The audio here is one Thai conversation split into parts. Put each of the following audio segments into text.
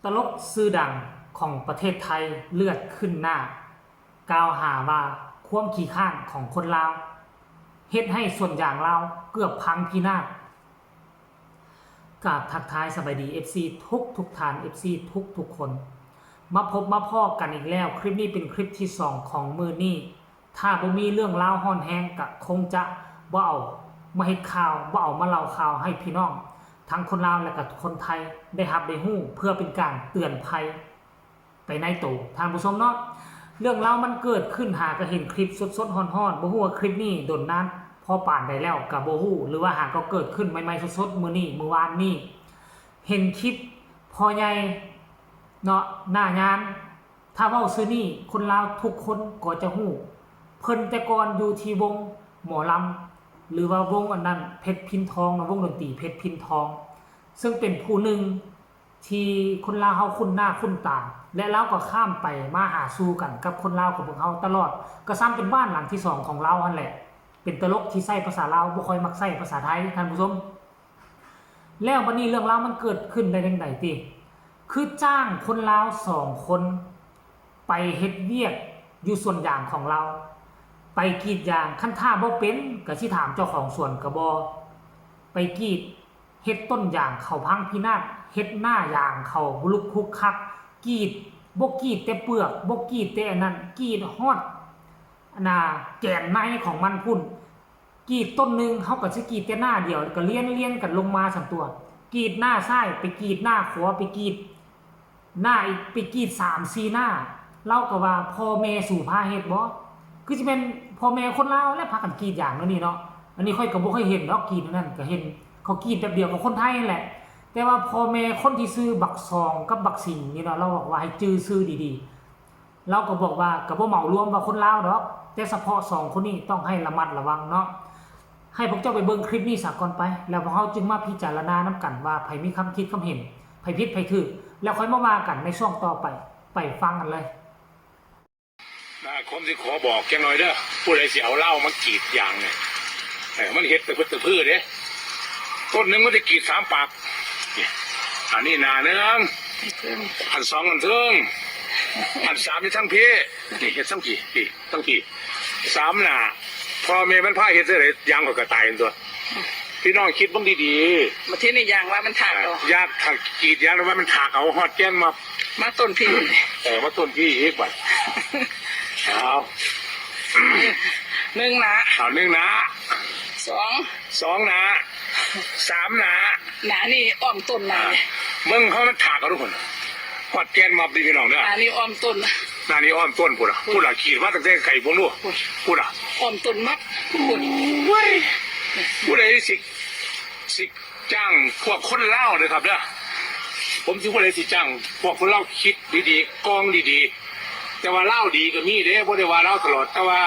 ตลกชื่อดังของประเทศไทยเลือดขึ้นหน้ากล่าวหาว่าความขี้ข้านของคนลาวเฮ็ดให้ส่วนอย่างลาวเกือบพังพินาศกราบทักทายสบายดี FC ทุกท่าน FC ทุกคนมาพบมาพ้อกันอีกแล้วคลิปนี้เป็นคลิปที่2ของมื้อนี้ถ้าบ่มีเรื่องราวฮ้อนแฮงก็คงจะบ่เอามาเฮ็ดข่าวบ่เอามาเล่าข่าวให้พี่น้องทั้งคนลาวและก็คนไทยได้รับได้ฮู้เพื่อเป็นการเตือนภัยไปในตัวท่านผู้ชมเนาะเรื่องราวมันเกิดขึ้นหาก็เห็นคลิปสดๆฮ้อนๆบ่ฮู้ว่าคลิปนี้โดนนานพอป่านได้แล้วก็บ่ฮู้หรือว่าหากก็เกิดขึ้นใหม่ๆสดๆมื้อนี้มื้อวานนี้เห็นคลิปพ่อใหญ่เนาะหน้างานถ้าเว้าซื่อนี่คนลาวทุกคนก็จะฮู้เพิ่นแต่ก่อนอยู่ที่วงหมอลำหรือว่าวงอันนั้นเพชรพินทองวงดนตรีเพชรพินทองซึ่งเป็นผู้หนึ่งที่คนลาวเฮาคุ้นหน้าคุ้นตาและเราก็ข้ามไปมาหาสู่กันกับคนลาวของพวกเฮาตลอดก็ซ้ำเป็นบ้านหลังที่2ของเราหั่นแหละเป็นตลกที่ใช้ภาษาลาวบ่ค่อยมักใช้ภาษาไทยท่านผู้ชมแล้วบัดนี้เรื่องราวมันเกิดขึ้นได้จังได๋ติคือจ้างคนลาว2คนไปเฮ็ดเวียกอยู่ส่วนยางของเราไปกรีดยางคันท่าบ่เป็นก็สิถามเจ้าของสวนก็บ่ไปกรีดเฮ็ดต้นยางเขาพังพินาศเฮ็ดหน้ายางเขาบุลุกคุกคักกรีดบ่กรีดแต่เปลือกบ่กรีดแต่อันนั้นกรีดฮอดแก่นในของมันพุ่นกรีดต้นนึงเฮาก็สิกรีดแต่หน้าเดียวก็เลี้ยงกันลงมาซั่นตัวกรีดหน้าซ้ายไปกรีดหน้าขวาไปกรีดหน้าอีกไปกรีด3-4หน้าเล่าก็ว่าพ่อแม่สู่พาเฮ็ดบ่คือสิเป็นพ่อแม่คนลาวและพากันกรีดอย่างนั้นนี่เนาะอันนี้ค่อยก็บ่เคยเห็นดอกกรีดนั่นก็เห็นเขากรีดแบบเดียวกับคนไทยนั่นแหละแต่ว่าพ่อแม่คนที่ซื้อบักซองกับบักสิงนี่เนาะเราบอกว่าให้จื้อซื้อดีๆเราก็บอกว่าก็บ่เหมารวมว่าคนลาวดอกแต่เฉพาะ2คนนี้ต้องให้ระมัดระวังเนาะให้พวกเจ้าไปเบิ่งคลิปนี้ซะก่อนไปแล้วพวกเฮาจึงมาพิจารณานำกันว่าไผมีความคิดความเห็นไผผิดไผถูกแล้วค่อยมาว่ากันในช่วงต่อไปฟังกันเลยผมสิขอบอกแกหน่อยเด้อผู้ใดสิเอาเหล้ามากรีดยางเนี่ยมันเฮ็ดไปเพื่อพืชเด้ต้นหนึ่งมันจะกรีด3 ปากอันนี้หนาหนึ่งอัน2อันถึงอัน3นี่ทั้งพี่นี่เฮ็ดทั้งพี่ทั้งพี่3หนาพอเมย์มันพาเฮ็ดเสร็จยางก็ตายตัวพี่น้องคิดบ้างดีๆมาที่นี่ยางว่ามันถากเอายากถักกรีดยางแล้วว่ามันถากเอาฮอดแก้นมาต้นพี่มาต้นพี่อีกบัดเอา1หนาเอา1หนา2หนา3หนาหนานี่อ้อมต้นมามึงเขามันถากเอาทุกคนฮอดแก้นมาพี่น้องเด้อหนานี่อ้อมต้นหนานี่อ้อมต้นพูดขีดมาตั้งแต่ไก่พวกนู้นพูดอ้อมต้นมัดพูดอะไรสิจ้างพวกคนเล่าเลยครับเด้อผมสิพูดอะไรสิจ้างพวกคนเล่าคิดดีๆกองดีๆแต่ว่าเล่าดีก็มีเด้บ่ได้ว่าเล่าตลอดแต่ว่า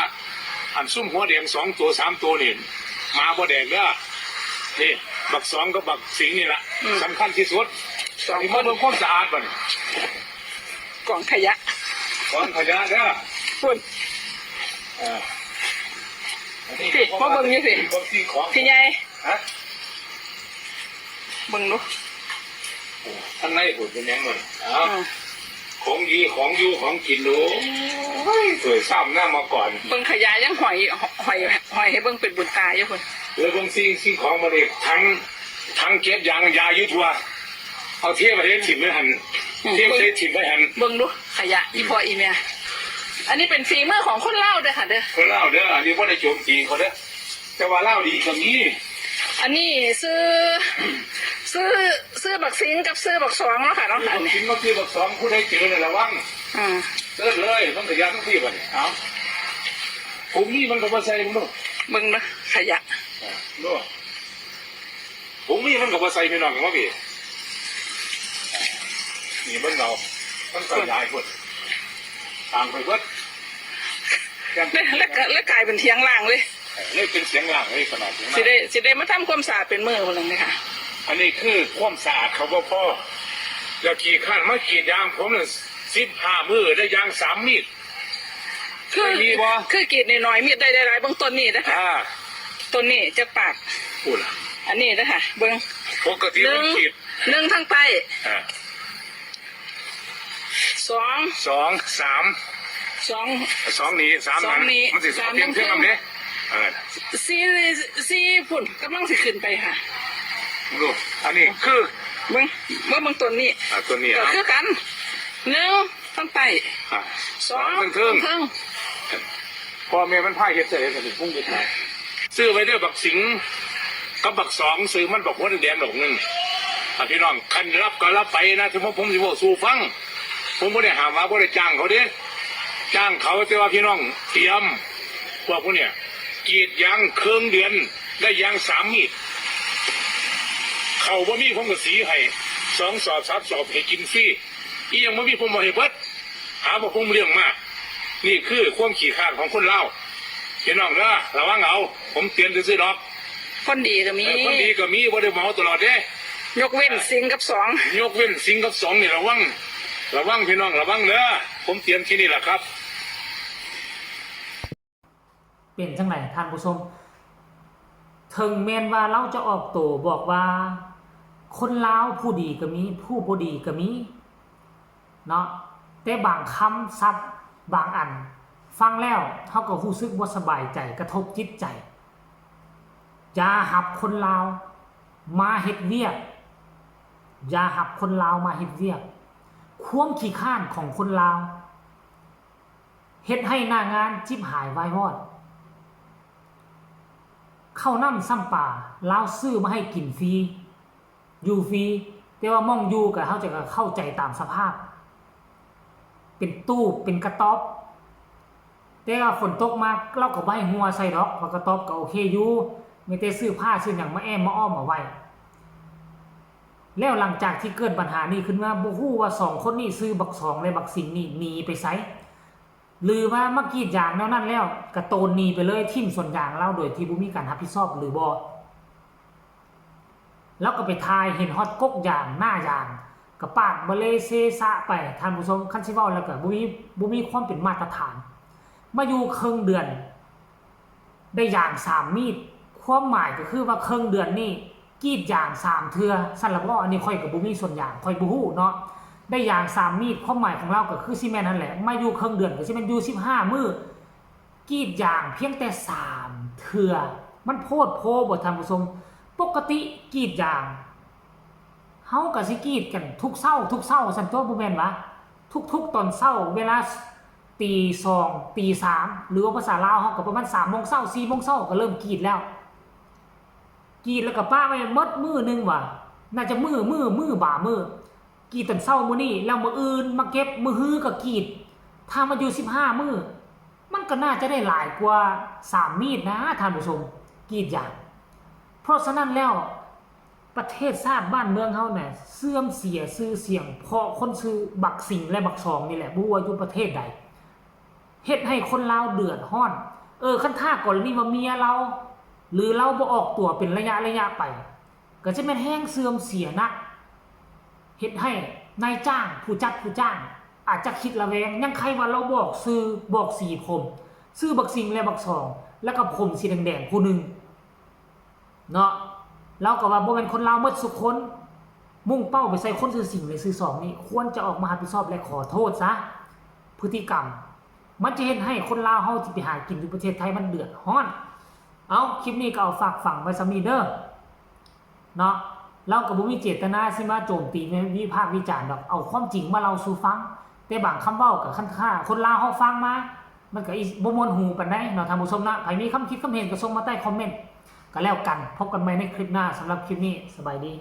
อันซุ่มหัวแดง2 ตัว 3 ตัวนี่มาบ่แดงเด้อนี่บัก2กับบักสิงนี่แหละสำคัญที่สุด2มาเบิ่งความสะอาดบ่นี่กองขยะเด้อคุณสิมาเบิ่งนี่สิพี่ใหญ่เบิ่งดูข้างในผุดเป็นยังไงของดีของอยู่ของกินดูสวยซ้ำหน้ามาก่อนเบิ่งขยะยังหอยให้เบิ่งเป็นบุญตาอยู่คุณแล้วเบิ่งสิ่งของมาเด็กทั้งเก็บยางยายุทัวเอาเทียบไปถิ่นไว้หันเทียบไปถิ่นไว้หันเบิ่งดูขยะอีพ่ออีแม่อันนี้เป็นฝีมือของคนเล่าเด้อค่ะเด้อคนเล่าเด้ออันนี้ว่าได้โจมตีเขาเด้อแต่ว่าเล่าดีกับนี้อันนี้ซื้อบักซิงกับซื้อบัก2เนาะค่ะเนาะบักซิงกับซื้อบัก2ผู้ใดเจอเนี่ยระวังเตือนเลยต้องขยะทั้งที่บ่เนี่ยเอาผมนี่มันก็บ่ใส่มึงดูมึงนะขยะดูผมนี่มันก็บ่ใส่พี่น้องกันว่าพี่นี่มันเรามันก็ยายพุ่นต่างไปเบิดแล้วกลายเป็นเทียงล่างเลยนี่เป็นเสียงล่างเลยขนาดนี้สิได้มาทำความสะอาดเป็นมือคนนึงนะคะอันนี้คือความสะอาดเขาพ่อแล้วกี่ขั้นมากรีดยางผมเนี่ย15 มือได้ยาง3 มีดคือกรีดในน้อยมีดได้หลายเบื้องต้นนี่นะคะต้นนี้จะปากพูดอันนี้นะคะเบื้องปกติมันกรีด1ทางใต้ สอง สองสาม สอง สองนี้สาม สองนี้ มันสิ สาม เพียงเครื่อง น้ำ คำ เครื่ นี้ อง สี่พุ่นกำลังสิขึ้นไปค่ะ ดูอันนี้คือ เบิ่งตัวนี้ ตัวนี้ ก็ อ่ะ คือกันหนึ่งทั้งไป สองเครื่อง เครื่อง พ่อแม่มันพ่ายเฮ็ดเสร็จแล้วถึงพุ่งไปซื้อไว้ด้วยบักสิงกับบักสองซื้อมันบอกว่าแดงดอกนึงพี่น้องคันรับก็รับไปนะที่ผมสิบอกสู่ฟังผมไม่ได้หาว่าไม่ได้จ้างเขาเด้จ้างเขาแต่ว่าพี่น้องเตรียมพวกพวกเนี่ยกรีดยางเครื่องเดือนได้ยาง3 มีดเขาบ่มีผมก็สีให้2 สอบ 3 สอบให้กินฟรีอียังบ่มีผมบ่ให้เบิดหาบ่ผมเรื่องมากนี่คือความขี้ข้านของคนเล่าพี่น้องเด้อระวังเอาผมเตือนซื่อๆดอก คนดีก็มี คนดีก็มีบ่ได้เมาตลอดเด้ ยกเว้นสิงกับสอง ยกเว้นสิงกับสองนี่ระวังพี่น้องระวังเด้อผมเตือนที่นี่แหละครับ เป็นจังไหนท่านผู้ชมถึงแม้นว่าเราจะออกตัวบอกว่าคนลาวผู้ดีก็มีผู้บ่ดีก็มีเนาะแต่บางคำศัพท์บางอันฟังแล้วเขาก็รู้สึกบ่สบายใจกระทบจิตใจอย่าหับคนลาวมาเฮ็ดเวียกอย่าหับคนลาวมาเฮ็ดเวียกความขี้ข้านของคนลาวเฮ็ดให้หน้างานจิบหายวายวอดเข้าน้ำซ้ำป่าลาวซื้อมาให้กินฟรีอยู่ฟรีแต่ว่ามองอยู่กับเขาจะเข้าใจตามสภาพเป็นตู้เป็นกระต๊อบแต่ว่าฝนตกมาเราก็บ่ให้หัวใส่ดอกเพราะกระต๊อบก็โอเคอยู่ไม่ได้ซื้อผ้าซื้อหยังมาแอมมาอ้อมเอาไว้แล้วหลังจากที่เกิดปัญหานี้ขึ้นมาบ่ฮู้ว่า2คนนี้ซื้อบักสองและบักสิงนี่หนีไปไสหรือว่าเมื่อกี้อย่างแนวนั้นแล้วกระโตนหนีไปเลยทิ่มส่วนยางเราโดยที่บ่มีการรับผิดชอบหรือบ่แล้วก็ไปทายเห็นฮอตกกยางหน้ายางกระปาดบะเลเซซะไปท่านผู้ชมคันสิเว้าแล้วก็บ่มีความเป็นมาตรฐานมาอยู่ครึ่งเดือนได้ยาง3 มีดความหมายก็คือว่าครึ่งเดือนนี่กรีดยาง3 เทื่อสั่นละบ่อันนี้ค่อยก็บ่มีส่วนยางค่อยบ่ฮู้เนาะได้ยาง3 มีดความหมายของเราก็คือสิแม่นนั่นแหละมาอยู่ครึ่งเดือนก็สิแม่นอยู่15 มื้อกรีดยางเพียงแต่3 เทื่อมันโพดโพบ่ท่านผู้ชมปกติกรีดยางเฮาก็สิกรีดกันทุกเช้าซั่นตัวบ่แม่นวะทุกตอนเช้าเวลาตี2ตี3หรือว่าภาษาลาวเฮาก็ประมาณ3 โมงเช้า4 โมงเช้าก็เริ่มกรีดแล้วกรีดแล้วก็ป้าไว้หมดมื้อนึงว่ะน่าจะมื้อบ่ามื้อกรีดตอนเช้ามื้อนี้แล้วมื้ออื่นมาเก็บมื้อฮื้อก็กรีดถ้ามาอยู่15 มื้อมันก็น่าจะได้หลายกว่า3 มีดนะท่านผู้ชมกรีดยางเพราะฉะนั้นแล้วประเทศชาติบ้านเมืองเฮาเนี่ยเสื่อมเสียชื่อเสียงเพราะคนชื่อบักสิงและบักสองนี่แหละบ่ว่าอยู่ประเทศใดเฮ็ดให้คนลาวเดือดร้อนคันท่ากรณีว่าเมียเราหรือเราบ่ออกตัวเป็นระยะไปก็จะแม่นแห้งเสื่อมเสียนักเฮ็ดให้นายจ้างผู้จัดผู้จ้างอาจจะคิดระแวงยังใครว่าเราบอกสีผมชื่อบักสิงและบักสองแล้วก็ผมสีแดงๆผู้นึงเนาะเราก็ว่าบ่เป็นคนลาวหมดทุกคนมุ่งเป้าไปใส่คนซื่อสิงหรือซื่อสองนี่ควรจะออกมารับผิดชอบและขอโทษซะพฤติกรรมมันจะเฮ็ดให้คนลาวเฮาที่ไปหากินอยู่ประเทศไทยมันเดือดร้อนเอาคลิปนี้ก็เอาฝากฝังไว้ซะมีเด้อเนาะเราก็บ่มีเจตนาสิมาโจมตีวิพากษ์วิจารณ์ดอกเอาความจริงมาเล่าสู่ฟังแต่บางคำเว้ากับคันค่าคนลาวเฮาฟังมามันก็บ่ม่วนหูปานใดเนาะท่านผู้ชมนะใครมีคำคิดคำเห็นก็ส่งมาใต้คอมเมนต์ก็แล้วกันพบกันใหม่ในคลิปหน้าสำหรับคลิปนี้สบายดี